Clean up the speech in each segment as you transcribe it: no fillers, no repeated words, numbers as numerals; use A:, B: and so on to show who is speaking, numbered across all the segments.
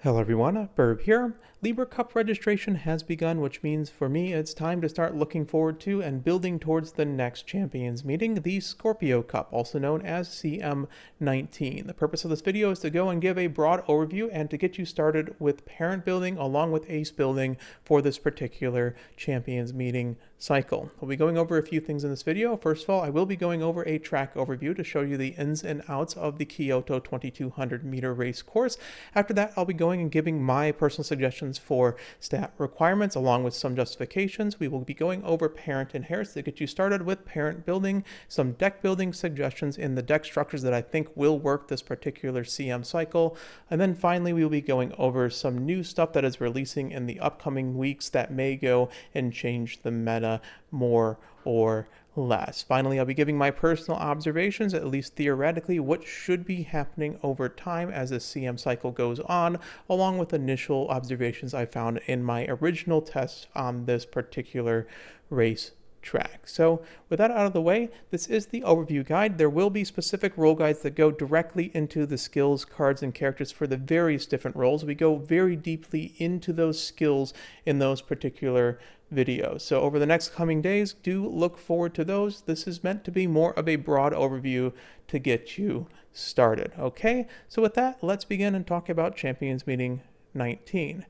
A: Hello everyone, Burb here. Libra Cup registration has begun, which means for me it's time to start looking forward to and building towards the next champions meeting, the Scorpio Cup, also known as CM19. The purpose of this video is to go and give a broad overview and to get you started with parent building along with ace building for this particular champions meeting cycle. We'll be going over a few things in this video. First of all, I will be going over a track overview to show you the ins and outs of the Kyoto 2200 meter race course. After that, I'll be going and giving my personal suggestions for stat requirements along with some justifications. We will be going over parent inherits to get you started with parent building, some deck building suggestions in the deck structures that I think will work this particular CM cycle, and then finally we will be going over some new stuff that is releasing in the upcoming weeks that may go and change the meta more or less. Finally, I'll be giving my personal observations, at least theoretically, what should be happening over time as the CM cycle goes on, along with initial observations I found in my original tests on this particular race track. So with that out of the way, this is the overview guide. There will be specific role guides that go directly into the skills, cards, and characters for the various different roles. We go very deeply into those skills in those particular videos. So over the next coming days, do look forward to those. This is meant to be more of a broad overview to get you started. Okay, so with that, let's begin and talk about Champions Meeting 19.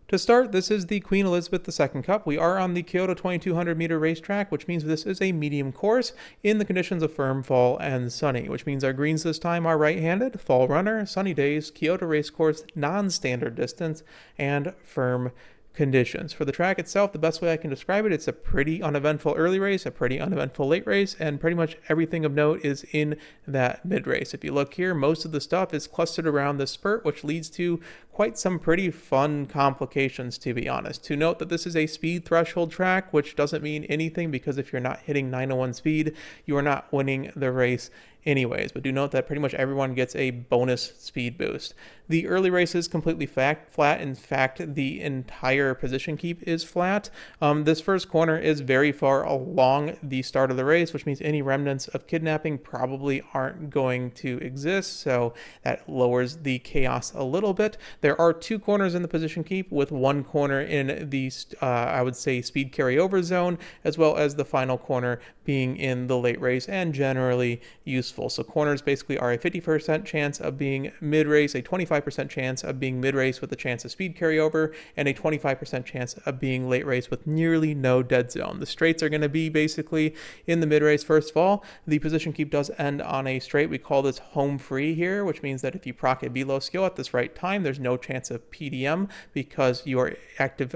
A: To start, this is the Queen Elizabeth II Cup. We are on the Kyoto 2200 meter racetrack, which means this is a medium course in the conditions of firm, fall, and sunny, which means our greens this time are right-handed, fall runner, sunny days, Kyoto racecourse, non-standard distance, and firm conditions. For the track itself, the best way I can describe it, it's a pretty uneventful early race, a pretty uneventful late race, and pretty much everything of note is in that mid race. If you look here, most of the stuff is clustered around this spurt, which leads to quite some pretty fun complications, to be honest. To note that this is a speed threshold track, which doesn't mean anything because if you're not hitting 901 speed, you are not winning the race anyways. But do note that pretty much everyone gets a bonus speed boost. The early race is completely flat. In fact, the entire position keep is flat. This first corner is very far along the start of the race, which means any remnants of kidnapping probably aren't going to exist, so that lowers the chaos a little bit. There are two corners in the position keep, with one corner in the, I would say, speed carryover zone, as well as the final corner being in the late race and generally useful. So corners basically are a 50% chance of being mid-race, a 25% chance of being mid-race with a chance of speed carryover, and a 25% chance of being late race with nearly no dead zone. The straights are going to be basically in the mid-race. First of all, the position keep does end on a straight. We call this home free here, which means that if you proc a velo skill at this right time, there's no chance of PDM because you are active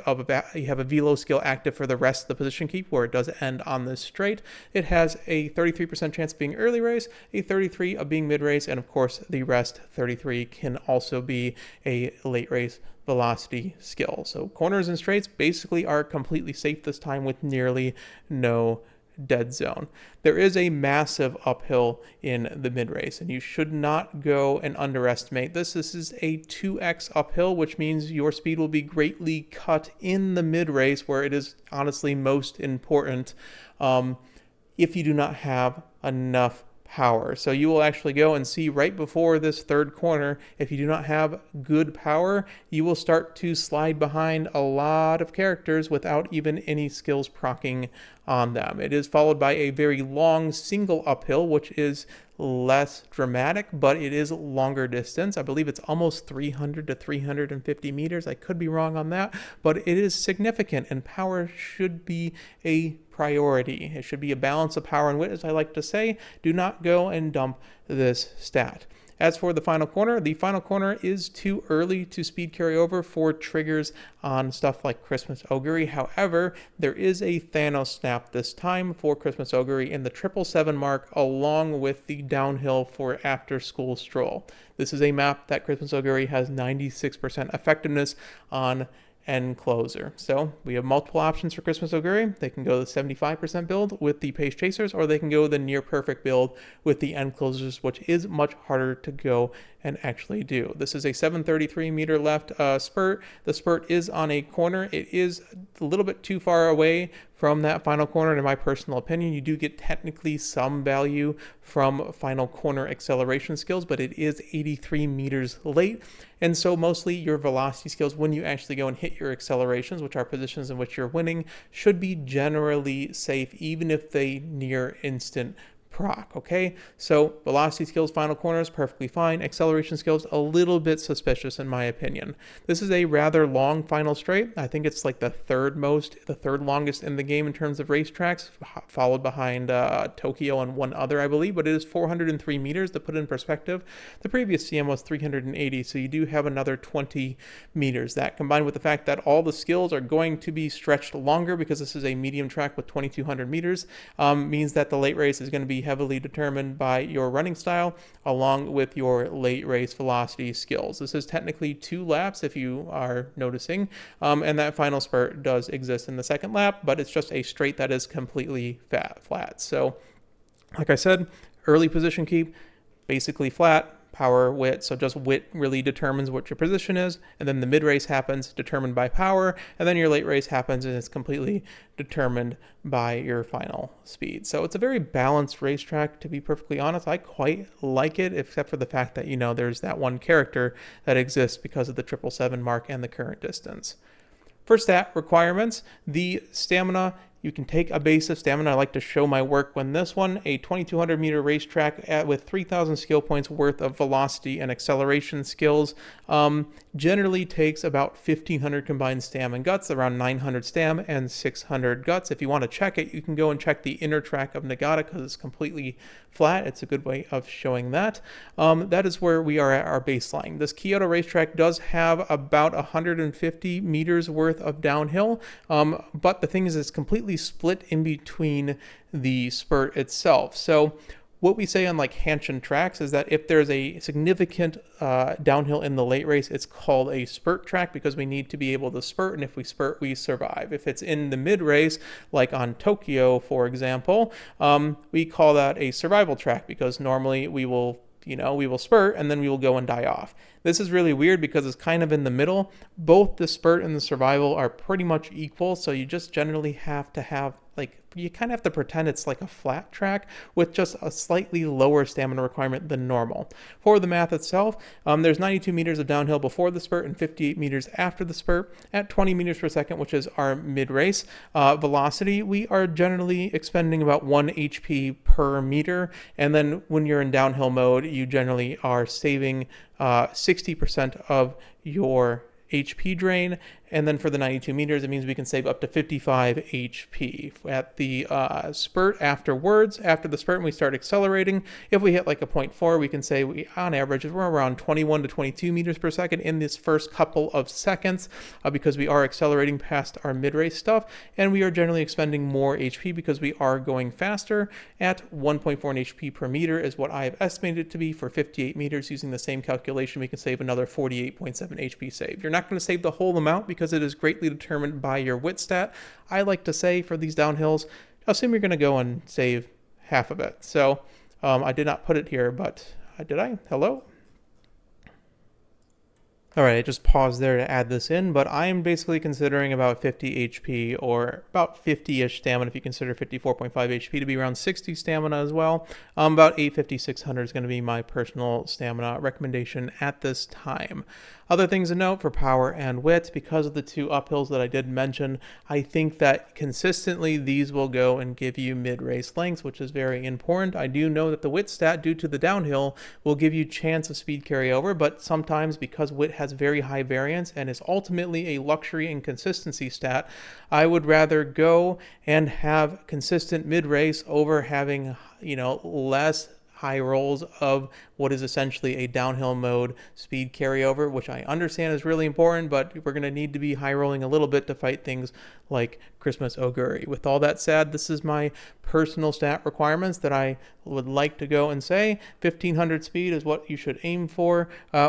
A: you have a velo skill active for the rest of the position keep where it does end on this straight. It has a 33% chance of being early race, a 33 of being mid race, and of course the rest 33 can also be a late race velocity skill. So corners and straights basically are completely safe this time with nearly no dead zone. There is a massive uphill in the mid race, and you should not go and underestimate this. This is a 2x uphill, which means your speed will be greatly cut in the mid race where it is honestly most important if you do not have enough power. So you will actually go and see right before this third corner, if you do not have good power, you will start to slide behind a lot of characters without even any skills proccing on them. It is followed by a very long single uphill, which is less dramatic, but it is longer distance. I believe it's almost 300 to 350 meters. I could be wrong on that, but it is significant, and power should be a priority. It should be a balance of power and wit, as I like to say. Do not go and dump this stat. As for the final corner is too early to speed carry over for triggers on stuff like Christmas Ogurin. However, there is a Thanos snap this time for Christmas Ogurin in the 777 mark, along with the downhill for After School Stroll. This is a map that Christmas Ogurin has 96% effectiveness on end closer. So we have multiple options for Christmas Ogurin. They can go the 75% build with the pace chasers, or they can go the near perfect build with the end closers, which is much harder to go and actually do. This is a 733 meter left spurt. The spurt is on a corner. It is a little bit too far away from that final corner, in my personal opinion. You do get technically some value from final corner acceleration skills, but it is 83 meters late. And so mostly your velocity skills, when you actually go and hit your accelerations, which are positions in which you're winning, should be generally safe, even if they near instant proc. Okay, so velocity skills, final corners, perfectly fine. Acceleration skills, a little bit suspicious in my opinion. This is a rather long final straight. I think it's like the third longest in the game in terms of racetracks, followed behind Tokyo and one other, I believe, but it is 403 meters. To put in perspective, the previous CM was 380, so you do have another 20 meters. That, combined with the fact that all the skills are going to be stretched longer because this is a medium track with 2200 meters, means that the late race is going to be heavily determined by your running style along with your late race velocity skills. This is technically 2 laps if you are noticing, and that final spurt does exist in the second lap, but it's just a straight that is completely flat. So like I said, early position keep, basically flat, power, wit. So just wit really determines what your position is, and then the mid race happens determined by power, and then your late race happens and it's completely determined by your final speed. So it's a very balanced racetrack, to be perfectly honest. I quite like it, except for the fact that, you know, there's that one character that exists because of the 777 mark and the current distance. For stat requirements, the stamina, you can take a base of stamina. I like to show my work when this one, a 2200 meter racetrack with 3000 skill points worth of velocity and acceleration skills, generally takes about 1500 combined stam and guts, around 900 stam and 600 guts. If you want to check it, you can go and check the inner track of Nagata because it's completely flat. It's a good way of showing that. That is where we are at our baseline. This Kyoto racetrack does have about 150 meters worth of downhill, but the thing is it's completely split in between the spurt itself. So what we say on like Hanshin tracks is that if there's a significant downhill in the late race, it's called a spurt track because we need to be able to spurt, and if we spurt, we survive. If it's in the mid race, like on Tokyo, for example, we call that a survival track because normally we will spurt and then we will go and die off. This is really weird because it's kind of in the middle. Both the spurt and the survival are pretty much equal, so you just generally have to have, like, you kind of have to pretend it's like a flat track with just a slightly lower stamina requirement than normal. For the math itself, there's 92 meters of downhill before the spurt and 58 meters after the spurt at 20 meters per second, which is our mid-race velocity. We are generally expending about 1 HP per meter, and then when you're in downhill mode, you generally are saving 60% of your HP drain, and then for the 92 meters, it means we can save up to 55 HP. At the spurt afterwards, after the spurt, when we start accelerating, if we hit like a 0.4, we can say on average, we're around 21 to 22 meters per second in this first couple of seconds because we are accelerating past our mid-race stuff, and we are generally expending more HP because we are going faster. At 1.4 HP per meter is what I have estimated it to be for 58 meters. Using the same calculation, we can save another 48.7 HP save. You're not going to save the whole amount because it is greatly determined by your wit stat. I like to say for these downhills, assume you're going to go and save half of it. So I did not put it here, but did I? Hello? All right, I just paused there to add this in, but I am basically considering about 50 HP or about 50-ish stamina if you consider 54.5 HP to be around 60 stamina as well. About 850, 600 is going to be my personal stamina recommendation at this time. Other things to note for power and wit, because of the 2 uphills that I did mention, I think that consistently these will go and give you mid-race lengths, which is very important. I do know that the wit stat, due to the downhill, will give you chance of speed carryover, but sometimes because wit has very high variance and is ultimately a luxury and consistency stat, I would rather go and have consistent mid-race over having, less high rolls of what is essentially a downhill mode speed carryover, which I understand is really important, but we're going to need to be high rolling a little bit to fight things like Christmas Ogurin. With all that said, this is my personal stat requirements that I would like to go and say. 1500 speed is what you should aim for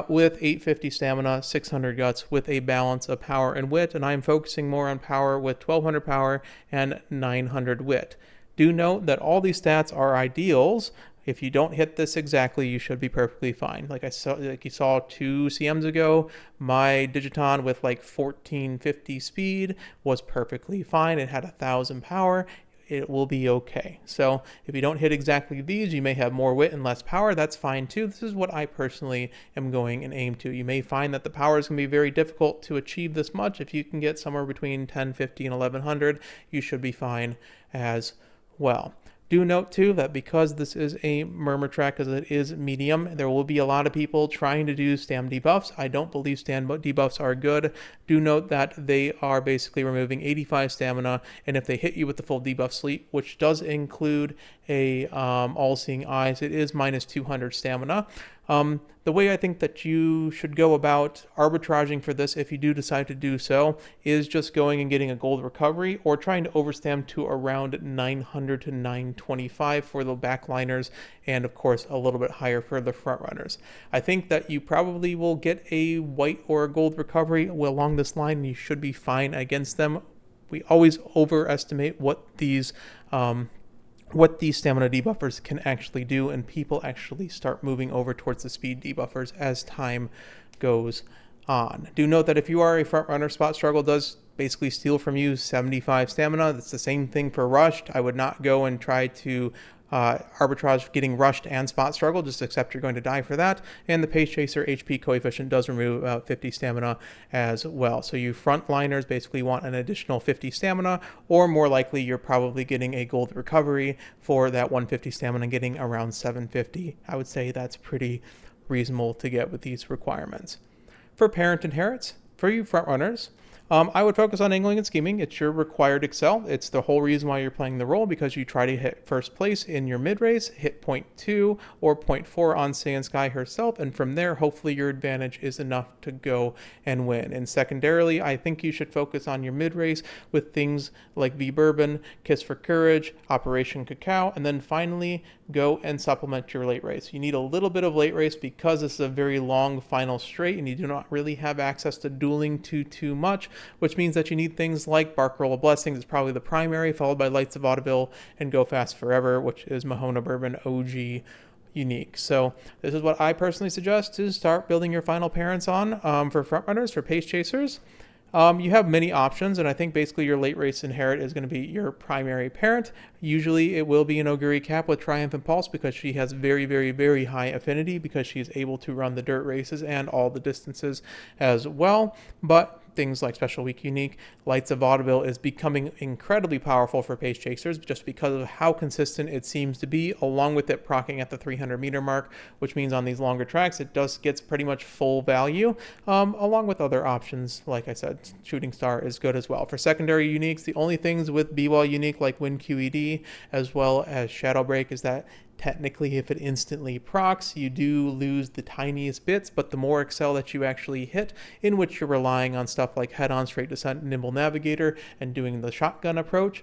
A: with 850 stamina, 600 guts with a balance of power and wit, and I'm focusing more on power with 1200 power and 900 wit. Do note that all these stats are ideals. If you don't hit this exactly, you should be perfectly fine. Like you saw 2 CMs ago, my Digiton with like 1450 speed was perfectly fine. It had 1000 power. It will be okay. So if you don't hit exactly these, you may have more wit and less power. That's fine too. This is what I personally am going and aim to. You may find that the power is going to be very difficult to achieve this much. If you can get somewhere between 1050 and 1100, you should be fine as well. Do note too that because this is a murmur track, as it is medium, there will be a lot of people trying to do stam debuffs. I don't believe stam debuffs are good. Do note that they are basically removing 85 stamina, and if they hit you with the full debuff sleep, which does include a all-seeing eyes, it is minus 200 stamina. The way I think that you should go about arbitraging for this, if you do decide to do so, is just going and getting a gold recovery or trying to overstam to around 900 to 925 for the backliners, and of course a little bit higher for the front runners. I think that you probably will get a white or a gold recovery along this line, and you should be fine against them. We always overestimate what these stamina debuffers can actually do, and people actually start moving over towards the speed debuffers as time goes on. Do note that if you are a front runner, Spot Struggle does basically steal from you 75 stamina. That's the same thing for Rushed. I would not go and try to arbitrage getting Rushed and Spot Struggle, just accept you're going to die for that. And the Pace Chaser HP coefficient does remove about 50 stamina as well. So you frontliners basically want an additional 50 stamina, or more likely you're probably getting a gold recovery for that 150 stamina, getting around 750. I would say that's pretty reasonable to get with these requirements. For Parent Inherits, for you frontrunners, I would focus on angling and scheming. It's your required excel. It's the whole reason why you're playing the role, because you try to hit first place in your mid race, hit 0.2 or 0.4 on Saiyan Sky herself, and from there, hopefully your advantage is enough to go and win. And secondarily, I think you should focus on your mid race with things like V Bourbon, Kiss for Courage, Operation Cacao, and then finally go and supplement your late race. You need a little bit of late race because this is a very long final straight, and you do not really have access to dueling too much, which means that you need things like Bark Roll of Blessings is probably the primary, followed by Lights of Vaudeville and Go Fast Forever, which is Mahona Bourbon OG unique. So this is what I personally suggest to start building your final parents on for frontrunners, for pace chasers. You have many options, and I think basically your late race inherit is going to be your primary parent. Usually it will be an Oguri Cap with Triumphant Pulse, because she has very high affinity, because she is able to run the dirt races and all the distances as well. But things like Special Week Unique, Lights of Vaudeville is becoming incredibly powerful for pace chasers just because of how consistent it seems to be, along with it proccing at the 300 meter mark, which means on these longer tracks it gets pretty much full value, along with other options. Like I said, Shooting Star is good as well. For secondary uniques, the only things with B-Wall unique like Win QED as well as Shadow Break is that technically, if it instantly procs, you do lose the tiniest bits, but the more excel that you actually hit, in which you're relying on stuff like Head-On Straight Descent, Nimble Navigator, and doing the shotgun approach,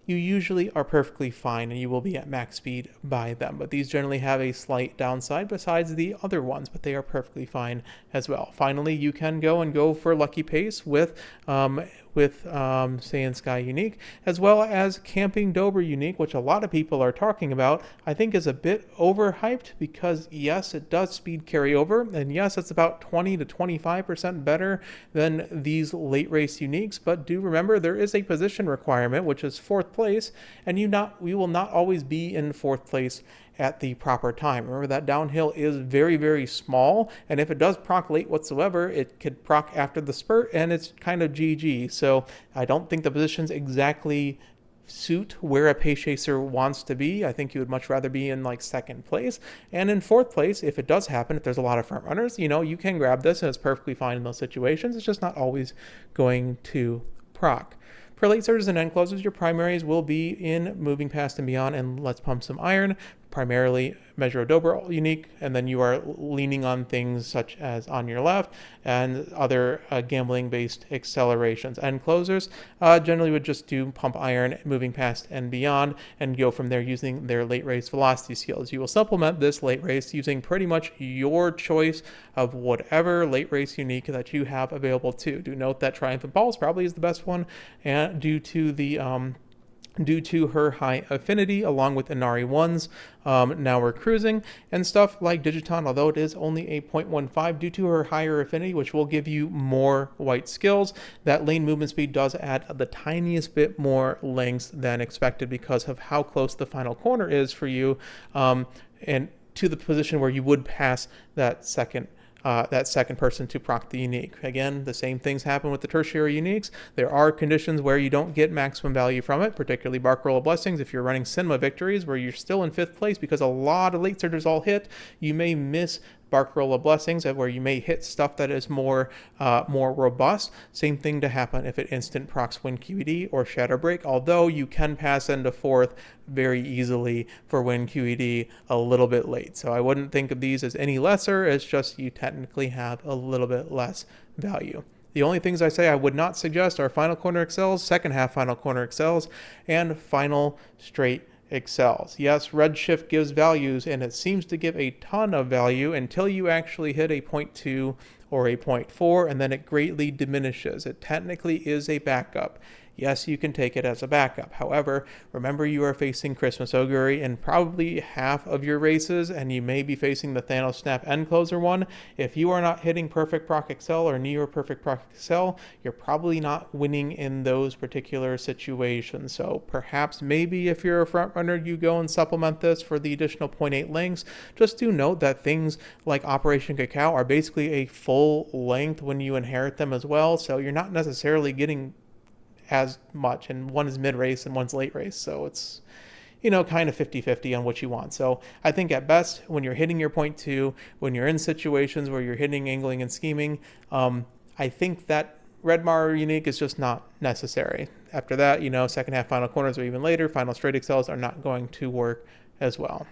A: you usually are perfectly fine, and you will be at max speed by them. But these generally have a slight downside besides the other ones, but they are perfectly fine as well. Finally, you can go for Lucky Pace with Saiyan Sky Unique, as well as Camping Dober Unique, which a lot of people are talking about. I think is a bit overhyped, because yes, it does speed carry over, and yes, it's about 20 to 25% better than these late race uniques, but do remember there is a position requirement, which is 4th place, and we will not always be in 4th place at the proper time. Remember that downhill is very small, and if it does proc late whatsoever, it could proc after the spurt, and it's kind of GG. So I don't think the positions exactly suit where a pace chaser wants to be. I think you would much rather be in like 2nd place, and in 4th place, if it does happen, if there's a lot of front runners, you can grab this and it's perfectly fine in those situations. It's just not always going to proc. For late starters and end closers, your primaries will be in Moving Past and Beyond and Let's Pump Some Iron, primarily Measure Dober unique, and then you are leaning on things such as On Your Left and other gambling-based accelerations. End closers generally would just do Pump Iron, Moving Past and Beyond, and go from there using their late race velocity skills. You will supplement this late race using pretty much your choice of whatever late race unique that you have available to. Do note that Triumphant Pulse probably is the best one, and due to the due to her high affinity along with Inari 1s. Now we're cruising, and stuff like Digiton, although it is only a 0.15 due to her higher affinity, which will give you more white skills, that lane movement speed does add the tiniest bit more length than expected because of how close the final corner is for you, and to the position where you would pass that second person to proc the unique. Again, the same things happen with the tertiary uniques. There are conditions where you don't get maximum value from it, particularly Bark Roll of Blessings. If you're running Cinema Victories, where you're still in 5th place because a lot of late surgers all hit, you may miss Bark Roll of Blessings, where you may hit stuff that is more robust. Same thing to happen if it instant procs Wind QED or Shadow Break, although you can pass into 4th very easily for Wind QED a little bit late. So I wouldn't think of these as any lesser, it's just you technically have a little bit less value. The only things I say I would not suggest are Final Corner Excels, second half Final Corner Excels, and Final Straight Excels. Yes, Redshift gives values, and it seems to give a ton of value until you actually hit a 0.2 or a 0.4, and then it greatly diminishes. It technically is a backup. Yes, you can take it as a backup. However, remember you are facing Christmas Ogurin in probably half of your races, and you may be facing the Thanos Snap End Closer one. If you are not hitting Perfect Proc Excel or near Perfect Proc Excel, you're probably not winning in those particular situations. So perhaps maybe if you're a front runner, you go and supplement this for the additional 0.8 lengths. Just do note that things like Operation Cacao are basically a full length when you inherit them as well. So you're not necessarily getting as much, and one is mid-race and one's late race, so it's kind of 50-50 on what you want. So I think at best, when you're hitting your 0.2, when you're in situations where you're hitting angling and scheming, I think that Red Mar unique is just not necessary. After that, second half final corners or even later, final straight excels are not going to work as well.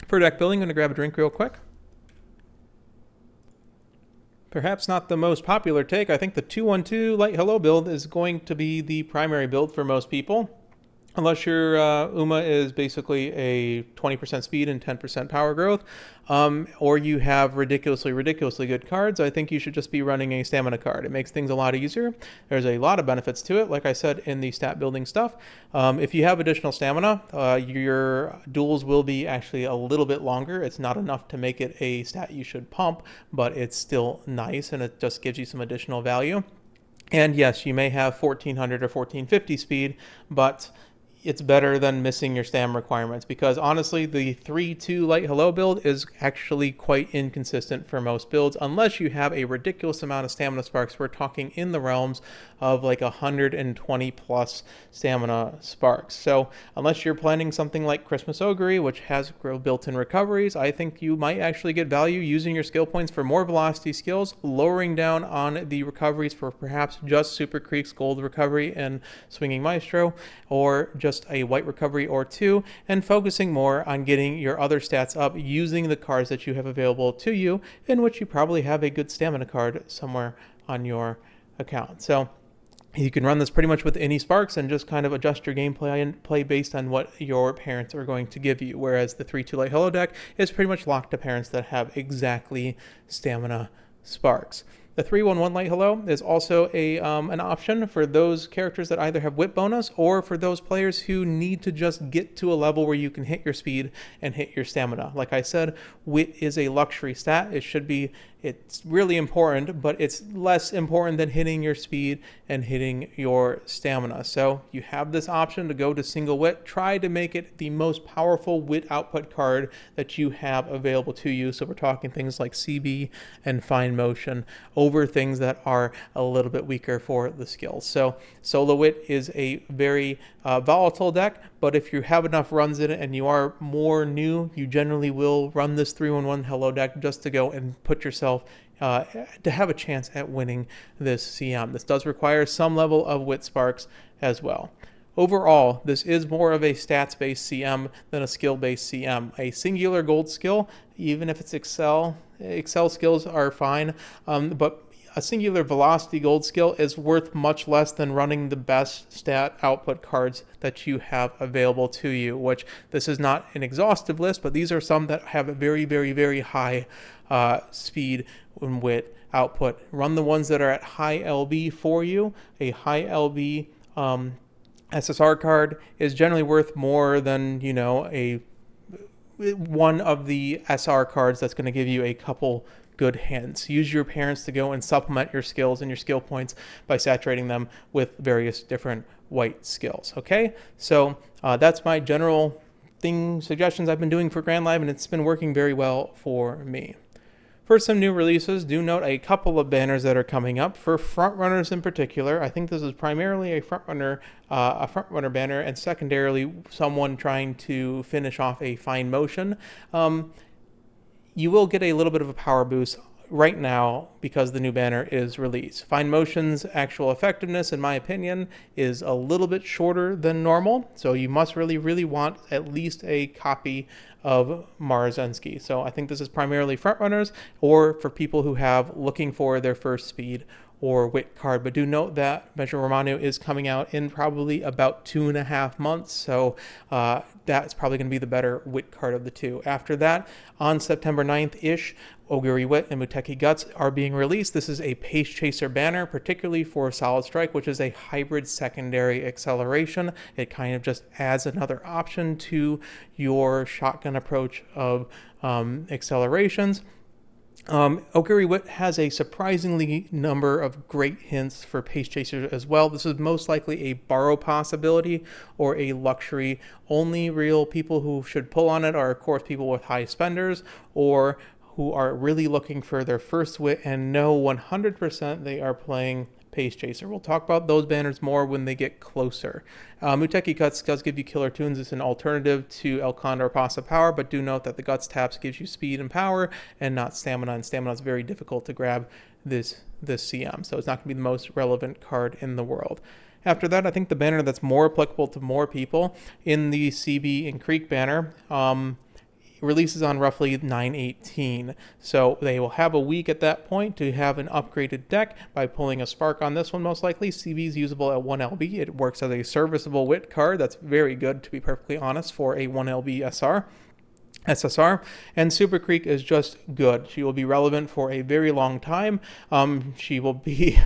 A: For deck building, I'm going to grab a drink real quick. Perhaps not the most popular take. I think the 212 Light Hello build is going to be the primary build for most people. Unless your Uma is basically a 20% speed and 10% power growth, or you have ridiculously good cards, I think you should just be running a stamina card. It makes things a lot easier. There's a lot of benefits to it, like I said in the stat building stuff. If you have additional stamina, your duels will be actually a little bit longer. It's not enough to make it a stat you should pump, but it's still nice, and it just gives you some additional value. And yes, you may have 1400 or 1450 speed, but it's better than missing your stam requirements, because honestly, the 3-2 Light Hello build is actually quite inconsistent for most builds, unless you have a ridiculous amount of stamina sparks. We're talking in the realms of like 120 plus stamina sparks. So unless you're planning something like Christmas Ogurin, which has built-in recoveries, I think you might actually get value using your skill points for more velocity skills, lowering down on the recoveries for perhaps just Super Creek's gold recovery and Swinging Maestro, or just a white recovery or two, and focusing more on getting your other stats up using the cards that you have available to you, in which you probably have a good stamina card somewhere on your account. So you can run this pretty much with any sparks and just kind of adjust your gameplay and play based on what your parents are going to give you, whereas the 3-2 Light Hello deck is pretty much locked to parents that have exactly stamina sparks. The 3-1-1 Light Hello is also an option for those characters that either have whip bonus, or for those players who need to just get to a level where you can hit your speed and hit your stamina. Like I said, wit is a luxury stat. It's really important, but it's less important than hitting your speed and hitting your stamina. So you have this option to go to single wit. Try to make it the most powerful wit output card that you have available to you. So we're talking things like CB and Fine Motion over things that are a little bit weaker for the skills. So solo wit is a very volatile deck, but if you have enough runs in it and you are more new, you generally will run this 3-1-1 Hello deck just to go and put yourself to have a chance at winning this CM. This does require some level of wit sparks as well. Overall, this is more of a stats-based CM than a skill-based CM. A singular gold skill, even if it's Excel skills are fine, but a singular velocity gold skill is worth much less than running the best stat output cards that you have available to you, which this is not an exhaustive list, but these are some that have a very high speed and wit output. Run the ones that are at high LB for you. A high LB SSR card is generally worth more than, a one of the SR cards that's going to give you a couple good hints. Use your parents to go and supplement your skills and your skill points by saturating them with various different white skills. Okay, so that's my general suggestions I've been doing for Grand Live, and it's been working very well for me. For some new releases, do note a couple of banners that are coming up. For frontrunners in particular, I think this is primarily a frontrunner banner, and secondarily someone trying to finish off a fine motion. You will get a little bit of a power boost right now because the new banner is released. Fine Motion's actual effectiveness, in my opinion, is a little bit shorter than normal, so you must really want at least a copy of Marzensky. So I think this is primarily frontrunners or for people who have looking for their first speed or wit card. But do note that Measure Romano is coming out in probably about 2.5 months, so that's probably going to be the better wit card of the two. After that, on September 9th-ish, Oguri Wit and Muteki Guts are being released. This is a Pace Chaser banner, particularly for Solid Strike, which is a hybrid secondary acceleration. It kind of just adds another option to your shotgun approach of accelerations. Oguri Wit has a surprisingly number of great hints for Pace Chaser as well. This is most likely a borrow possibility or a luxury. Only real people who should pull on it are, of course, people with high spenders or who are really looking for their first wit and know 100% they are playing Pace Chaser. We'll talk about those banners more when they get closer. Muteki Guts does give you killer tunes. It's an alternative to El Condor Pasa Power, but do note that the Guts taps gives you speed and power and not stamina, and stamina is very difficult to grab this CM, so it's not going to be the most relevant card in the world. After that, I think the banner that's more applicable to more people in the CB and Creek banner releases on roughly 9/18, so they will have a week at that point to have an upgraded deck by pulling a spark on this one. Most likely CB is usable at 1LB. It works as a serviceable wit card. That's very good, to be perfectly honest, for a 1LB SSR, and Super Creek is just good. She will be relevant for a very long time. She will be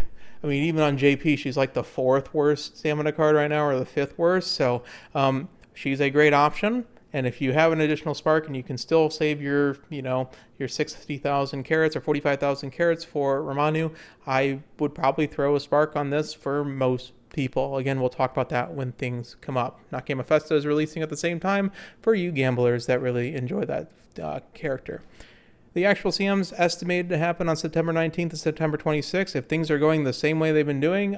A: even on JP, she's like the 4th worst stamina card right now, or the 5th worst, so she's a great option. And if you have an additional spark and you can still save your 60,000 carats or 45,000 carats for Romanu, I would probably throw a spark on this for most people. Again, we'll talk about that when things come up. Not Game of Festa is releasing at the same time for you gamblers that really enjoy that character. The actual CM's estimated to happen on September 19th to September 26th. If things are going the same way they've been doing,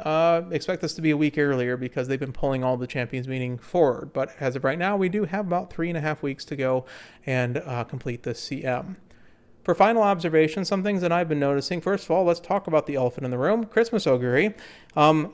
A: expect this to be a week earlier because they've been pulling all the Champions meeting forward. But as of right now, we do have about 3.5 weeks to go and complete the CM. For final observations, some things that I've been noticing. First of all, let's talk about the elephant in the room. Christmas Ogurin,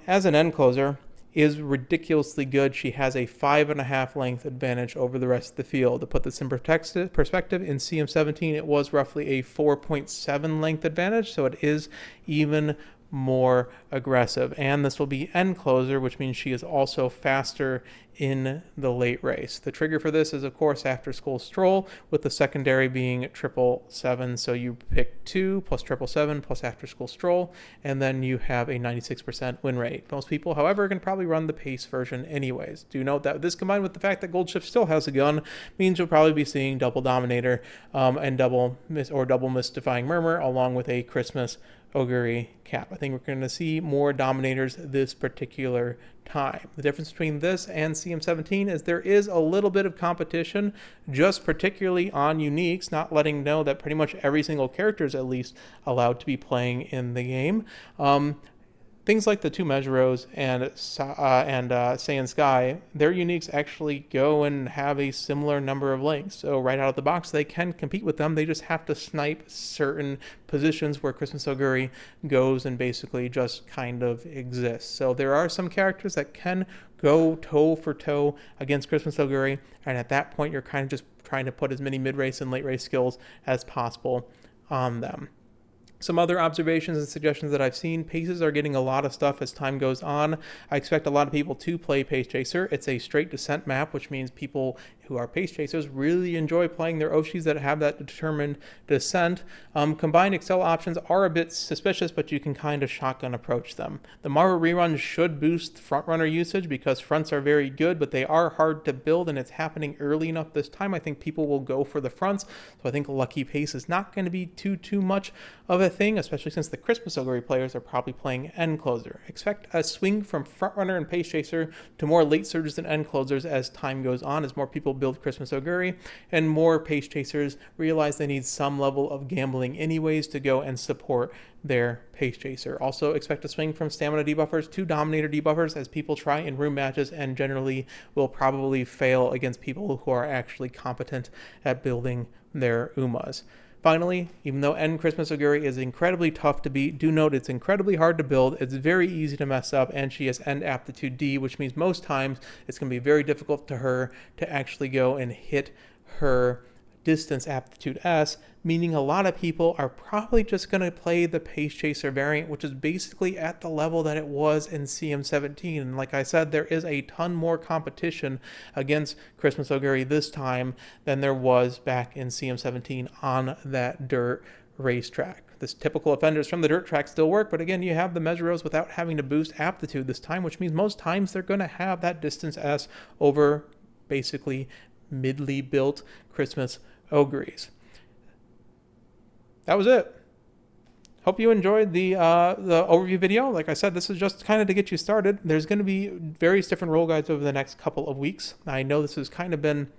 A: as an end closer, is ridiculously good. She has a 5.5 length advantage over the rest of the field. To put this in perspective, in CM17 it was roughly a 4.7 length advantage, so it is even more aggressive. And this will be end closer, which means she is also faster in the late race. The trigger for this is, of course, After School Stroll, with the secondary being 777. So you pick 2 plus 777 plus After School Stroll, and then you have a 96% win rate. Most people, however, can probably run the pace version anyways. Do note that this, combined with the fact that Gold Ship still has a gun, means you'll probably be seeing double Dominator and double Mystifying Murmur, along with a Christmas Ogurin cap. I think we're going to see more Dominators this particular time. The difference between this and CM17 is there is a little bit of competition, just particularly on uniques, not letting know that pretty much every single character is at least allowed to be playing in the game. Things like the 2 mejiros and Seiun Sky, their uniques actually go and have a similar number of links. So right out of the box, they can compete with them. They just have to snipe certain positions where Christmas Ogurin goes and basically just kind of exists. So there are some characters that can go toe for toe against Christmas Ogurin, and at that point, you're kind of just trying to put as many mid-race and late-race skills as possible on them. Some other observations and suggestions that I've seen: paces are getting a lot of stuff as time goes on. I expect a lot of people to play Pace Chaser. It's a straight descent map, which means people who are pace chasers, really enjoy playing their Oshis that have that determined descent. Combined Excel options are a bit suspicious, but you can kind of shotgun approach them. The Maru reruns should boost front runner usage because fronts are very good, but they are hard to build, and it's happening early enough this time. I think people will go for the fronts, so I think Lucky Pace is not going to be too much of a thing, especially since the Christmas Ogurin players are probably playing end closer. Expect a swing from front runner and pace chaser to more late surges and end closers as time goes on, as more people build Christmas Ogurin and more pace chasers realize they need some level of gambling anyways to go and support their pace chaser. Also expect a swing from stamina debuffers to dominator debuffers as people try in room matches and generally will probably fail against people who are actually competent at building their Umas. Finally, even though End Christmas Ogurin is incredibly tough to beat, do note it's incredibly hard to build, it's very easy to mess up, and she has End Aptitude D, which means most times it's going to be very difficult to her to actually go and hit her Distance Aptitude S, meaning a lot of people are probably just going to play the Pace Chaser variant, which is basically at the level that it was in CM17. And like I said, there is a ton more competition against Christmas Ogurin this time than there was back in CM17 on that dirt racetrack. This typical offenders from the dirt track still work, but again, you have the mejiros without having to boost aptitude this time, which means most times they're going to have that Distance S over basically midly built Christmas Ogurins. That was it. Hope you enjoyed the overview video. Like I said, this is just kind of to get you started. There's going to be various different role guides over the next couple of weeks. I know this has kind of been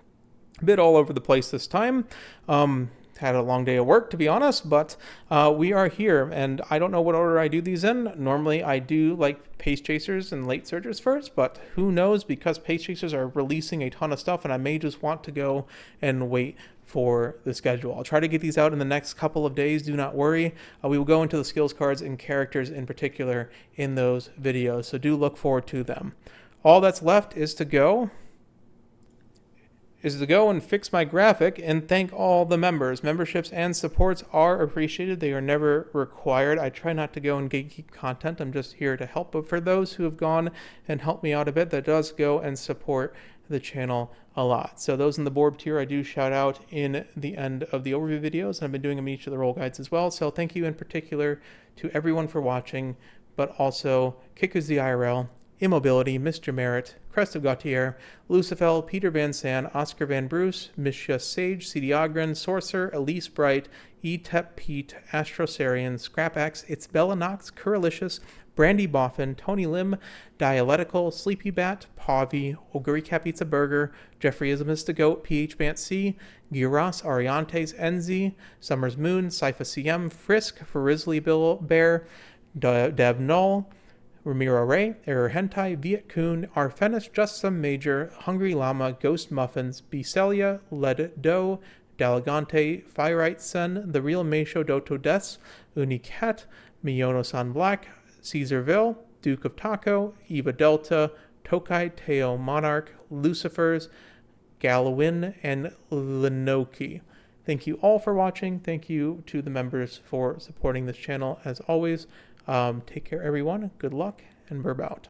A: a bit all over the place this time. Had a long day of work, to be honest, but we are here, and I don't know what order I do these in. Normally I do like pace chasers and late surgers first, but who knows, because pace chasers are releasing a ton of stuff and I may just want to go and wait for the schedule. I'll try to get these out in the next couple of days, do not worry. We will go into the skills cards and characters in particular in those videos, so do look forward to them. All that's left is to go and fix my graphic and thank all the members. Memberships and supports are appreciated. They are never required. I try not to go and gatekeep content. I'm just here to help. But for those who have gone and helped me out a bit, that does go and support the channel a lot. So those in the board tier I do shout out in the end of the overview videos, and I've been doing them in each of the role guides as well. So thank you in particular to everyone for watching, but also Kickers the IRL, Immobility, Mr. Merritt, Crest of Gautier, Lucifel, Peter Van San, Oscar Van Bruce, Misha Sage, CD Ogren, Sorcerer, Elise Bright, Etep Pete, Astrosarian, Scrapax, It's Bella Nox, Curalicious, Brandy Boffin, Tony Lim, Dialectical, Sleepy Bat, Pavi, Oguri Cat Pizza Burger, Jeffrey Ismus the Goat, PH Bant C, Giras, Ariantes, NZ, Summers Moon, Sypha CM, Frisk, Farisley Bill Bear, Dev Null, Ramiro Ray, Error Hentai, Viet Coon, Arfenis, Just Some Major, Hungry Llama, Ghost Muffins, Bicelia, Led Doe, Dalagante, Firite Sun, The Real Meisho Doto Des, Unicat, Miyono-san Black, Caesarville, Duke of Taco, Eva Delta, Tokai, Teo Monarch, Lucifers, Galwin, and Linoki. Thank you all for watching. Thank you to the members for supporting this channel as always. Take care, everyone. Good luck, and burb out.